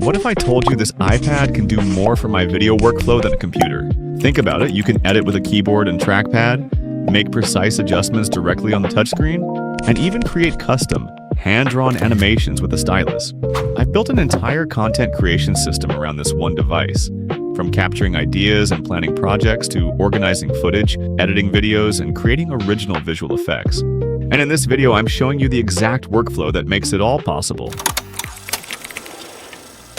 What if I told you this iPad can do more for my video workflow than a computer? Think about it, you can edit with a keyboard and trackpad, make precise adjustments directly on the touchscreen, and even create custom, hand-drawn animations with a stylus. I've built an entire content creation system around this one device, from capturing ideas and planning projects to organizing footage, editing videos, and creating original visual effects. And in this video, I'm showing you the exact workflow that makes it all possible.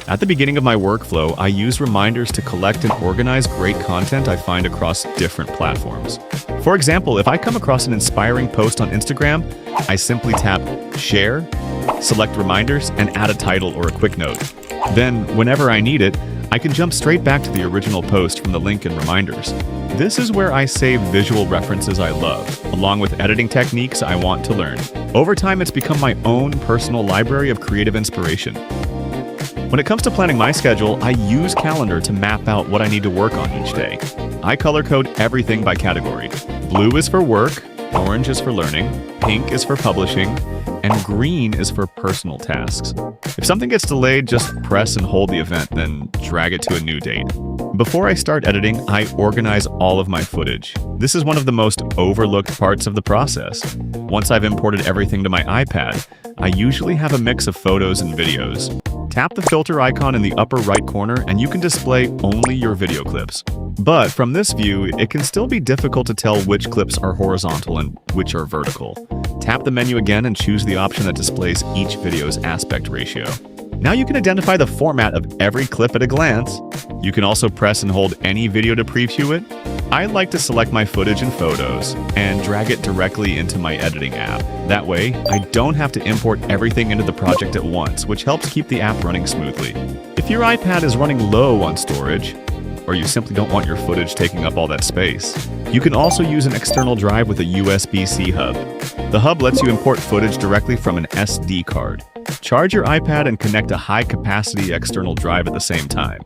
At the beginning of my workflow, I use reminders to collect and organize great content I find across different platforms. For example, if I come across an inspiring post on Instagram, I simply tap Share, select Reminders, and add a title or a quick note. Then, whenever I need it, I can jump straight back to the original post from the link in Reminders. This is where I save visual references I love, along with editing techniques I want to learn. Over time, it's become my own personal library of creative inspiration. When it comes to planning my schedule, I use Calendar to map out what I need to work on each day. I color code everything by category. Blue is for work, orange is for learning, pink is for publishing, and green is for personal tasks. If something gets delayed, just press and hold the event, then drag it to a new date. Before I start editing, I organize all of my footage. This is one of the most overlooked parts of the process. Once I've imported everything to my iPad, I usually have a mix of photos and videos. Tap the filter icon in the upper right corner and you can display only your video clips. But from this view, it can still be difficult to tell which clips are horizontal and which are vertical. Tap the menu again and choose the option that displays each video's aspect ratio. Now you can identify the format of every clip at a glance. You can also press and hold any video to preview it. I like to select my footage and photos and drag it directly into my editing app. That way, I don't have to import everything into the project at once, which helps keep the app running smoothly. If your iPad is running low on storage, or you simply don't want your footage taking up all that space, you can also use an external drive with a USB-C hub. The hub lets you import footage directly from an SD card. Charge your iPad and connect a high-capacity external drive at the same time.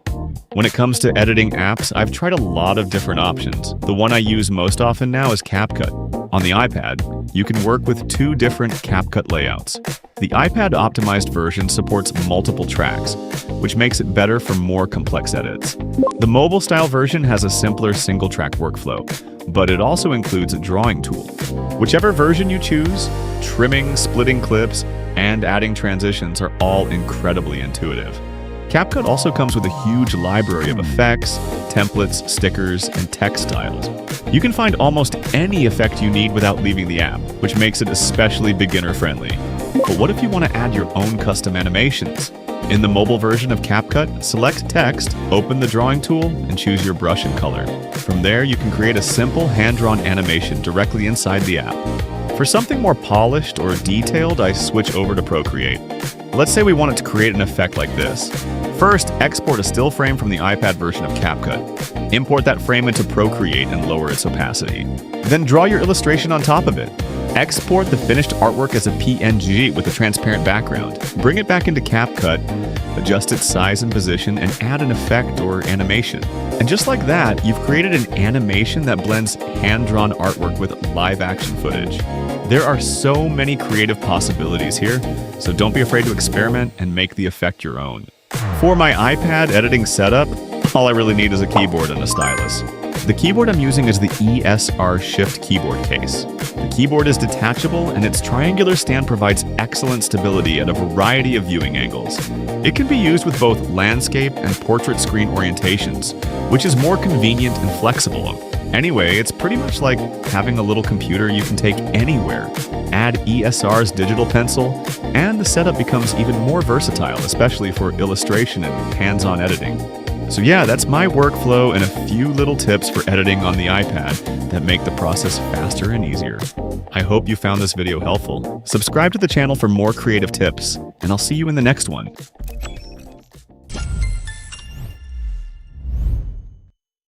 When it comes to editing apps, I've tried a lot of different options. The one I use most often now is CapCut. On the iPad, you can work with two different CapCut layouts. The iPad-optimized version supports multiple tracks, which makes it better for more complex edits. The mobile-style version has a simpler single-track workflow, but it also includes a drawing tool. Whichever version you choose, trimming, splitting clips, and adding transitions are all incredibly intuitive. CapCut also comes with a huge library of effects, templates, stickers, and text styles. You can find almost any effect you need without leaving the app, which makes it especially beginner-friendly. But what if you want to add your own custom animations? In the mobile version of CapCut, select Text, open the drawing tool, and choose your brush and color. From there, you can create a simple hand-drawn animation directly inside the app. For something more polished or detailed, I switch over to Procreate. Let's say we wanted to create an effect like this. First, export a still frame from the iPad version of CapCut. Import that frame into Procreate and lower its opacity. Then draw your illustration on top of it. Export the finished artwork as a PNG with a transparent background. Bring it back into CapCut, adjust its size and position, and add an effect or animation. And just like that, you've created an animation that blends hand-drawn artwork with live-action footage. There are so many creative possibilities here, so don't be afraid to experiment and make the effect your own. For my iPad editing setup, all I really need is a keyboard and a stylus. The keyboard I'm using is the ESR Shift keyboard case. The keyboard is detachable and its triangular stand provides excellent stability at a variety of viewing angles. It can be used with both landscape and portrait screen orientations, which is more convenient and flexible. Anyway, it's pretty much like having a little computer you can take anywhere. Add ESR's digital pencil, and the setup becomes even more versatile, especially for illustration and hands-on editing. So yeah, that's my workflow and a few little tips for editing on the iPad that make the process faster and easier. I hope you found this video helpful. Subscribe to the channel for more creative tips, and I'll see you in the next one.